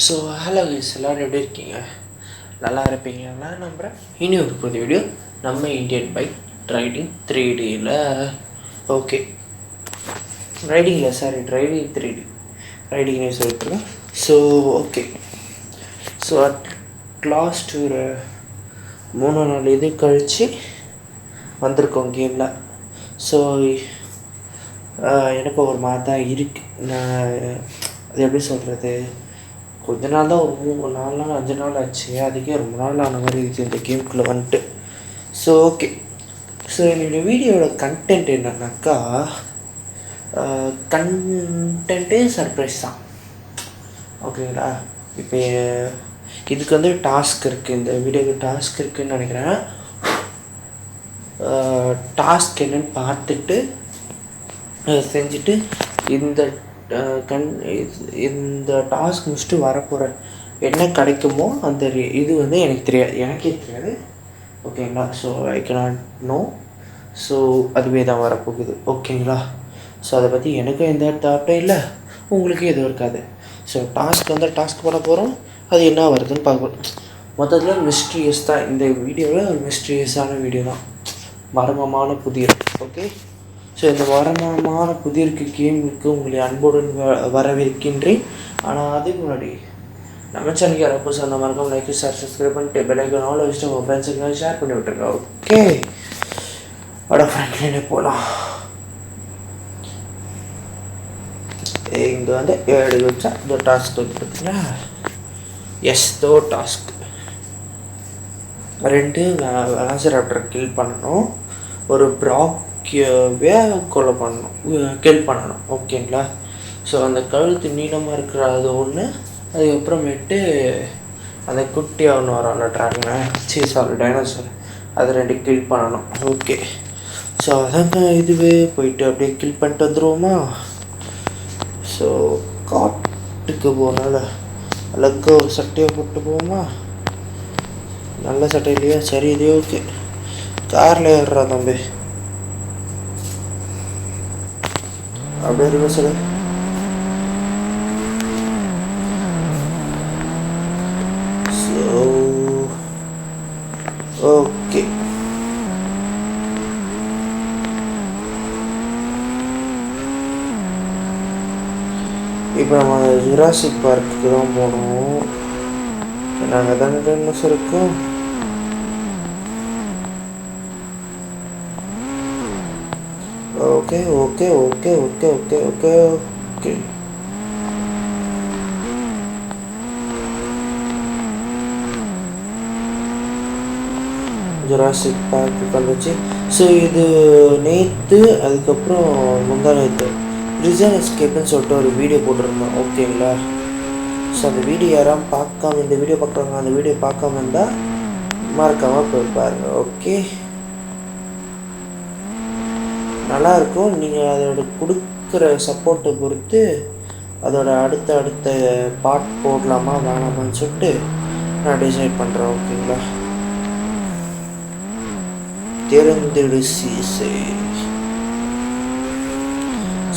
So hello guys, எல்லோரும் எப்படி இருக்கீங்க? நல்லா இருப்பீங்கன்னா நான் நம்புகிறேன். இனி ஒரு புது வீடியோ நம்ம இந்தியன் பைக் ரைடிங் 3Dயில் ஓகே ரைடிங்கில் டிரைவிங் 3D ரைடிங்னே சொல்லிட்டுருக்கேன். So okay so at last ஒரு 3-4 இது கழித்து வந்திருக்கோம் கேமில். ஸோ எனக்கு ஒரு மாதிரி தான் இருக்குது. நான் அது எப்படி சொல்கிறது, கொஞ்ச நாள் தான், ஒரு 4 நாள் 5 நாள் ஆச்சு. அதுக்கே ரொம்ப நாள் ஆன மாதிரி இருக்குது இந்த கேமுக்குள்ளே வந்துட்டு. ஸோ ஓகே, ஸோ என்னுடைய வீடியோட கண்டென்ட் என்னன்னாக்கா, கண்டென்ட்டே சர்ப்ரைஸ் தான். ஓகேங்களா? இப்போ இதுக்கு வந்து டாஸ்க் இருக்குது, இந்த வீடியோக்கு டாஸ்க் இருக்குதுன்னு நினைக்கிறேன். டாஸ்க் என்னன்னு பார்த்துட்டு செஞ்சுட்டு இந்த டாஸ்க் முடிச்சுட்டு வரப்போகிற என்ன கிடைக்குமோ அந்த இது வந்து எனக்கு தெரியாது, எனக்கே தெரியாது. ஓகேங்களா? So I cannot know. So அதுவே தான் வரப்போகுது. ஓகேங்களா? ஸோ அதை பற்றி எனக்கும் எந்த தாட்டும் இல்லை, உங்களுக்கும் எதுவும் இருக்காது. ஸோ டாஸ்க் வந்து டாஸ்க் பண்ண போகிறோம், அது என்ன வருதுன்னு பார்க்கணும். மொத்தத்தில் மிஸ்ட்ரியஸ் தான் இந்த வீடியோவில். ஒரு மிஸ்ட்ரியஸான வீடியோ தான், மர்மமான புதிர். ஓகே, ஸோ இந்த மர்மமான புதிருக்கு கேமுக்கு உங்களை அன்புடன் வரவேற்கின்றேன். ஆனால் அதுக்கு முன்னாடி நம்ம சேனலுக்கு யாரப்போ சொந்த மறக்காம லைக் சப்ஸ்கிரைப் பண்ணிட்டு பெல் ஐக்கான் ஆல் வச்சுட்டு உங்கள் ஃப்ரெண்ட்ஸுக்கு ஷேர் பண்ணி விட்டுருங்க. ஓகே ஃப்ரெண்ட்லேயே போகலாம். இங்கே வந்து 7 வச்சா இந்த டாஸ்க் வந்து பார்த்தீங்கன்னா, எஸ் தோ டாஸ்க் 2 வெலாசிராப்டரை கில் பண்ணணும், ஒரு கொலை பண்ணணும், கில் பண்ணணும். ஓகேங்களா? ஸோ அந்த கழுத்து நீளமாக இருக்கிற அது ஒன்று, அதுக்கப்புறமேட்டு அந்த குட்டியாக ஒன்று வரும், அந்த ட்ராகனை டைனோசர், அது 2 கில் பண்ணணும். ஓகே, ஸோ அதாங்க இதுவே போயிட்டு அப்படியே கில் பண்ணிட்டு வந்துடுவோமா? ஸோ காட்டுக்கு போகனால அழகாக ஒரு சட்டையை போட்டு போவோமா? நல்ல சட்டை இல்லையா? சரி, இது ஓகே. காரில் ஏறுறா தம்பி, அப்படியே இருக்க சொல்லு. ஸோ ஓகே, இப்போ நம்ம ஜுராசிக் பார்க்குக்கு தான் போகணும். நாங்கள் தானே டைனோசர் இருக்கோம். Okay okay okay okay okay okay okay Jurassic park வந்துச்சு. ஸோ இது நேற்று, அதுக்கப்புறம் முந்தா நேற்று ப்ரிசன் எஸ்கேப்னு சொல்லிட்டு ஒரு வீடியோ போட்டிருந்தோம். ஓகேங்களா? ஸோ அந்த வீடியோ யாரும் பார்க்காம, இந்த வீடியோ பார்க்குறவங்க அந்த வீடியோ பார்க்காம இருந்தால் மறக்காமல் போய் பாருங்கள். ஓகே, நல்லாயிருக்கும். நீங்கள் அதோட கொடுக்குற சப்போர்ட்டை பொறுத்து அதோட அடுத்த பார்ட் போடலாமா வேணாமான்னு சொல்லிட்டு நான் டிசைட் பண்ணுறேன். ஓகேங்களா? திறந்துடு சீசை.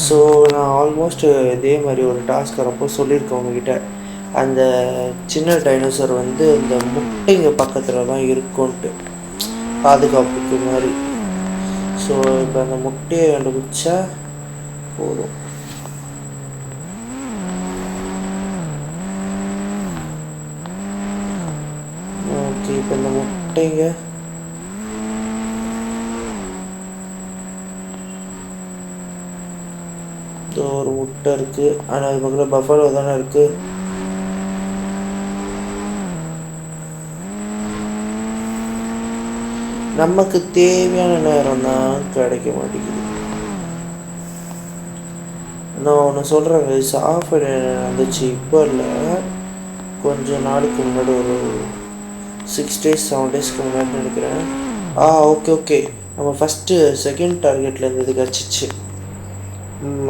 ஸோ நான் ஆல்மோஸ்ட் இதே மாதிரி ஒரு டாஸ்க் வரப்போ சொல்லியிருக்கேன் உங்ககிட்ட. அந்த சின்ன டைனோசர் வந்து இந்த முட்டைங்க பக்கத்தில் தான் இருக்கும்ன்ட்டு, பாதுகாப்புக்கு மாதிரி. ஸோ இப்போ அந்த முட்டையை கண்டுபிடிச்சா போதும். ஓகே, இப்போ இந்த முட்டைங்க ஒரு முட்டை இருக்குது, ஆனால் அது பக்கத்தில் பஃபலோ தானே இருக்குது. நமக்கு தேவையான நேரம் தான் கிடைக்க மாட்டேங்குது. நான் ஒன்று சொல்கிறேங்க, சாஃப்ட்வேர் நடந்துச்சு, இப்போ இல்லை, கொஞ்சம் நாளுக்கு முன்னாடி, ஒரு 6 days 7 daysக்கு முன்னாடி நினைக்கிறேன். ஓகே ஓகே, நம்ம ஃபஸ்ட்டு செகண்ட் டார்கெட்டில் இருந்தது கிடச்சிச்சு.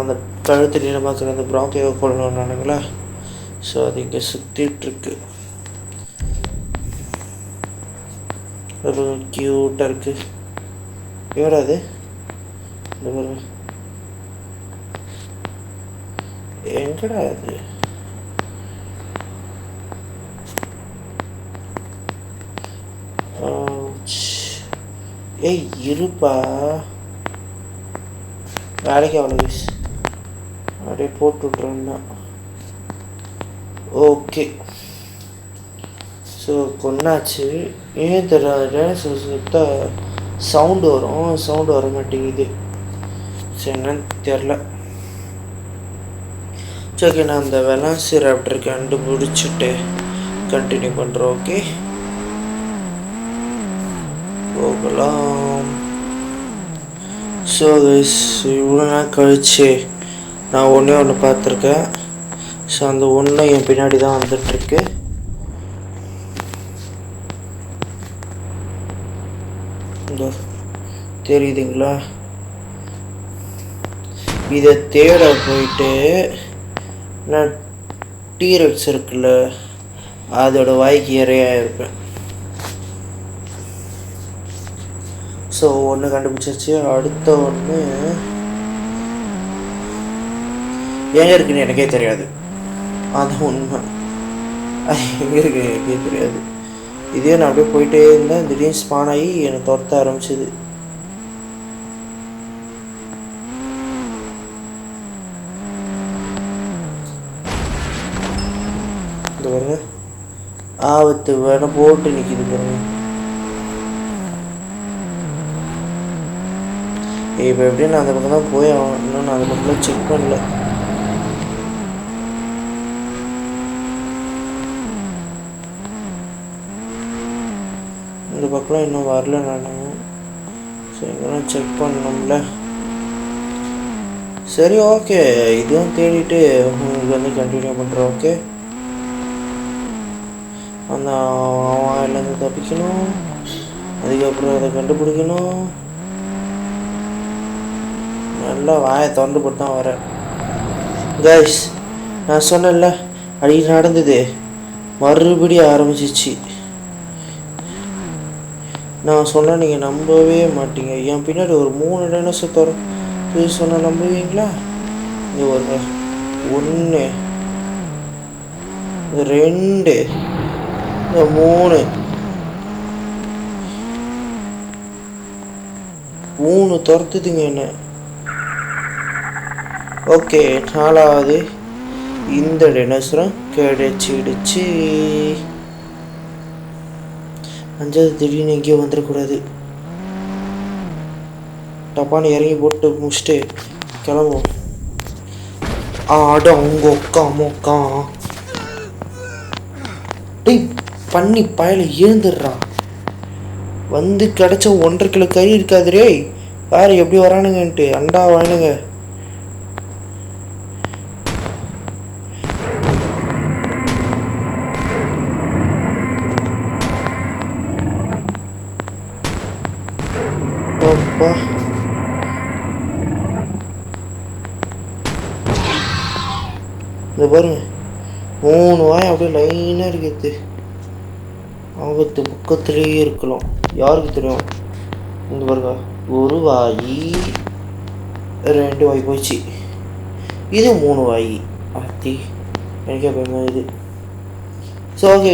அந்த கழுத்து நீளமாக்குற அந்த ப்ராக்கேவை கொள்ளணும் நானுங்களா. ஸோ அது இங்கே சுற்றிட்டுருக்கு, ஒரு க்யூட்டாக இருக்குது. எவ்வளோ அது? எங்கடா அது? ஏய் இருப்பா, வேலைக்கு அவ்வளோ அப்படியே போட்டு விட்றேன். ஓகே, ஸோ கொண்டாச்சு. ஏன் தெரியல, சுத்தம் சவுண்டு வர மாட்டேங்குது. சரி, என்னன்னு தெரில. சரி, நான் அந்த வெலாசிராப்டர் கண்டுபிடிச்சிட்டு கண்டினியூ பண்ணுறோம். ஓகே, போகலாம். ஸோ இவ்வளோ நாள் கழிச்சு நான் ஒன்று பார்த்துருக்கேன். ஸோ அந்த ஒன்று என் பின்னாடி தான் வந்துட்டுருக்கு. தெரியுதுங்களா? இதை தேட போயிட்டு நான் டீரெக்ஸ் இருக்குல்ல, அதோட வாய்க்கு இறையாக இருப்பேன். ஸோ ஒன்று கண்டுபிடிச்சாச்சு. அடுத்த ஒன்று எங்கே இருக்குன்னு எனக்கே தெரியாது. அது உண்மை, அது எங்கே இருக்குன்னு எனக்கே தெரியாது. இதே நான் அப்படியே போயிட்டே இருந்தேன், திடீர்னு ஸ்பான் ஆகி என்னை துரத்த ஆரம்பிச்சிது. இந்த பாருங்க, ஆபத்து வேணா போட்டு நிற்கிது பாருங்க. இப்போ எப்படியும் நான் அந்த பக்கம் தான் போய் ஆகணும். இன்னும் நான் அந்த பக்கம் செக் பண்ணல. இந்த பக்கம் இன்னும் வரல நான். சரி, எங்கன்னா செக் பண்ணணும்ல. சரி, ஓகே, இதுவும் தேடிட்டு உங்களுக்கு வந்து கண்டினியூ பண்ணுறேன். ஓகே, அந்த வாயிலேருந்து தப்பிக்கணும், அதுக்கப்புறம் அதை கண்டுபிடிக்கணும். நல்லா வாயை திறந்து போட்டு தான் வரேன். கைஸ், நான் சொன்னேன்ல, அடி நடந்தது மறுபடியும் ஆரம்பிச்சிச்சு. நான் சொன்னேன், நீங்கள் நம்பவே மாட்டீங்க. என் பின்னாடி ஒரு 3 டைனோசர் தர சொன்னால் நம்புவீங்களா? இது ஒரு 1, 2, 3 துரத்துதுங்க என்ன. ஓகே, 4வது இந்த டைனோசரம் கிடைச்சிடுச்சு. 5வது திடீர்னு எங்கேயோ வந்துடக்கூடாது. டப்பான்னு இறங்கி போட்டு முடிச்சுட்டு கிளம்புவோம். ஆட அவங்க உக்கா டேய் பண்ணி பயல எழுந்துடுறான். வந்து கிடச்ச 1.5 கிலோ கறி இருக்காது ரே. வேறு எப்படி வரானுங்கன்ட்டு அண்டா வாங்கினுங்க. இந்த பாருங்க, 3 வாய் அப்படியே லைனாக இருக்குது. ஆபத்து பக்கத்துலேயே இருக்கலாம், யாருக்கு தெரியும். இந்த பாருங்க, 1 வாய், 2 வாய் போயிடுச்சு. இது 3 வாய். ஆத்தி, எனக்கே பயமா இது. ஸோ ஓகே,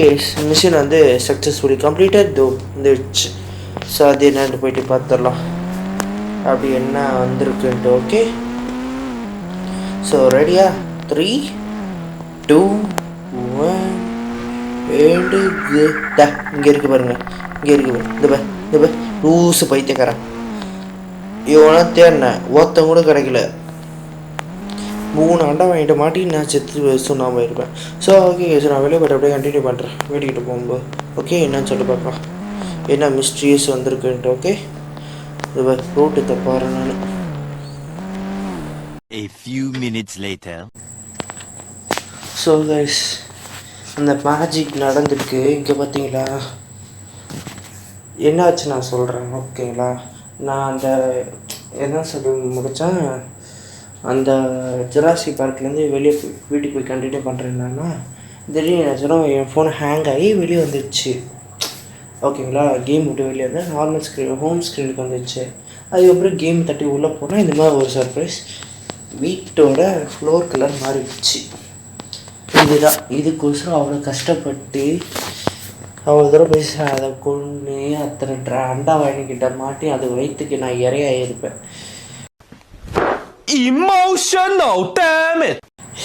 மிஷின் வந்து சக்ஸஸ்ஃபுல்லி கம்ப்ளீட்டட் வந்துடுச்சு. ஸோ அது என்னன்னு போயிட்டு பார்த்துடலாம் அப்படி என்ன வந்திருக்குன்ட்டு. ஓகே, ஸோ ரெடியா? 3, 2, 1 இங்கே இருக்கு பாருங்க, இங்கே இருக்கு. இந்த லூசு பைத்தியக்காரன், இவனா தேடினேன், ஒருத்தன் கூட கிடைக்கல. 3 அண்டா வாங்கிட்டு மாட்டி நான் செத்து சொன்னாமல் இருப்பேன். ஸோ ஓகே, ஸோ நான் வெளியே போய்ட்டு அப்படியே கண்டினியூ பண்ணுறேன் வேடிக்கிட்டு போகும்போது. ஓகே, என்னன்னு சொல்லி பார்க்கலாம், என்ன மிஸ்ட்ரீஸ் வந்திருக்குன்ட்டு. ஓகே, இது ரூட்டு தப்பாரு நான். A few minutes later. So guys, அந்த மேஜிக் நடந்திருக்கு. இங்கே பார்த்தீங்களா, என்னாச்சு நான் சொல்கிறேன். ஓகேங்களா, நான் அந்த என்ன சொல்லி முடித்தேன், அந்த ஜுராசிக் பார்க்லேருந்து வெளியே வீட்டுக்கு போய் கண்டினியூ பண்ணுறேன்னா திடீர்னு என் ஃபோன் ஹேங் ஆகி வெளியே வந்துடுச்சு. ஓகேங்களா, கேம் விட்டு வெளியே வந்து நார்மல் ஸ்க்ரீன் ஹோம் ஸ்க்ரீனுக்கு வந்துடுச்சு. அதுக்கப்புறம் கேம் தட்டி உள்ளே போனால் இந்த மாதிரி ஒரு சர்ப்ரைஸ், வீட்டோட ஃப்ளோர் கலர் மாறிடுச்சு. இதுதான், இதுக்கோசரம் அவ்வளோ கஷ்டப்பட்டு அவ்வளோ தூரம் பேச அதை கொண்டு அத்தனை அண்டா வாங்கிக்கிட்ட மாட்டி அது வயிற்றுக்கு நான் இறையாயிருப்பேன். Emotional damage.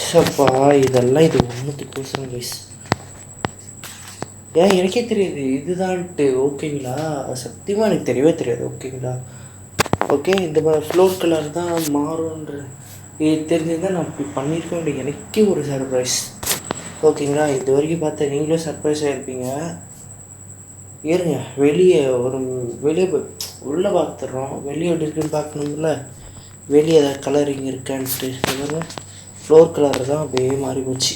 ஷப்பா இதெல்லாம் இது ஒன்றுத்துக்கோசரம் கைஸ். ஏன் எனக்கே தெரியாது இதுதான்ட்டு. ஓகேங்களா, சத்தியமாக எனக்கு தெரியவே தெரியாது. ஓகேங்களா, ஓகே இந்த ஃப்ளோர் கலர் தான் மாறும்ன்ற இது தெரிஞ்சிருந்தால் நான் இப்படி பண்ணியிருக்கேன். எனக்கே ஒரு சர்ப்ரைஸ். ஓகேங்களா, இது வரைக்கும் பார்த்தா நீங்களும் சர்ப்ரைஸ் ஆகிருப்பீங்க. ஏறுங்க வெளியே வெளியே உள்ளே பார்த்துட்றோம். வெளியே எப்படி இருக்குன்னு பார்க்கணும்ல. வெளியே ஏதாவது கலரிங் இருக்கான்ட்டு ஃப்ளோர் கலர் தான் அப்படியே மாறி போச்சு.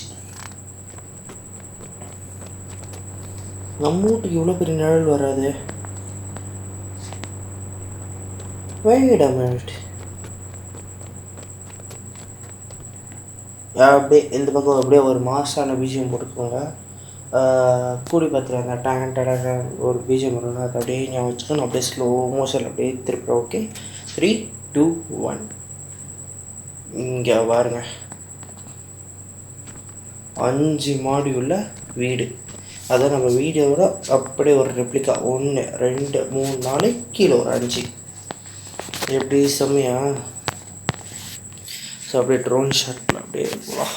நம்ம வீட்டுக்கு இவ்வளோ பெரிய நிழல் வராது. Wait a minute. அப்படியே இந்த பக்கம் அப்படியே ஒரு மாசான பீஜியம் போட்டுக்கோங்க. கூடி பார்த்துட்டு அந்த டேன் ஒரு பீஜியம் வரும்ல, அதை அப்படியே ஞாபகம் வச்சுக்கணும். அப்படியே ஸ்லோ மோஷன் அப்படியே திருப்புறோம். ஓகே 3, 2, 1. இங்கே பாருங்க 5 மாடியுள்ள வீடு. அதான் நம்ம வீடியோவோட அப்படியே ஒரு ரெப்ளிகா. 1, 2, 3, 4 கீழே ஒரு 5. எப்படி செம்மையா? ஸோ அப்படியே ட்ரோன் ஷாட்டில் அப்படியே இருக்கலாம்.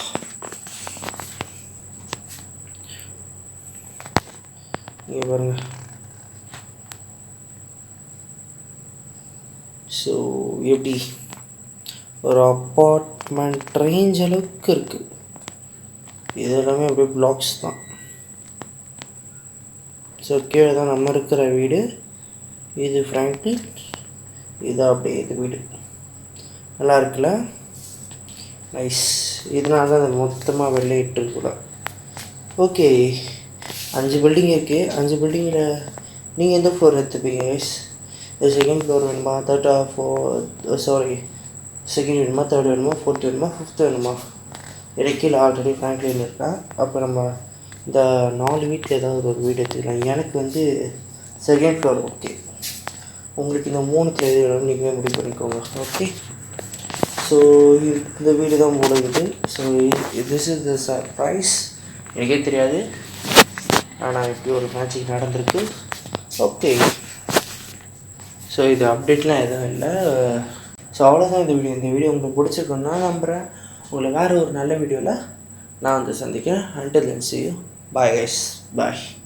இங்கே பாருங்க. ஸோ எப்படி ஒரு அப்பார்ட்மெண்ட் ரேஞ்ச் அளவுக்கு இருக்குது. இது எல்லாமே அப்படியே பிளாக்ஸ் தான். ஸோ கீழே தான் நம்ம இருக்கிற வீடு. இது ஃப்ராங்க்லின், இது அப்படியே இது வீடு. நல்லா இருக்குல்ல, நைஸ். இதனால தான் அது மொத்தமாக வெள்ளையிட்டுருக்கூட. ஓகே 5 பில்டிங் இருக்குது. 5 பில்டிங்கில் நீங்கள் எந்த ஃப்ளோர் எடுத்துப்பீங்க கைஸ்? இது செகண்ட் ஃப்ளோர் வேணுமா, செகண்ட் வேணுமா, தேர்ட் வேணுமா, ஃபோர்த் வேணுமா, ஃபிஃப்த் வேணுமா? இடைக்கில் ஆல்ரெடி ஃப்ராங்க்லின் இருக்கா. அப்போ நம்ம இந்த 4 வீட்டில் ஏதாவது ஒரு வீடு எடுத்துக்கலாம். எனக்கு வந்து செகண்ட் ஃப்ளோர் ஓகே. உங்களுக்கு இந்த 3த்தில் எது வேணும்னு நீங்களே முடிவு பண்ணிக்கோங்க. ஓகே, ஸோ இந்த வீடு தான் போடுது. So this is the surprise. எனக்கே தெரியாது, ஆனால் இப்படி ஒரு மேட்சிங் நடந்திருக்கு. ஓகே, ஸோ இது அப்டேட்லாம் எதுவும் இல்லை. ஸோ அவ்வளோதான் இந்த வீடியோ. இந்த வீடியோ உங்களுக்கு பிடிச்சிருக்குன்னு நான் நம்புகிறேன். உங்களை வேறு ஒரு நல்ல வீடியோவில் நான் வந்து சந்திக்கிறேன். Until then, see you. Bye guys. Bye.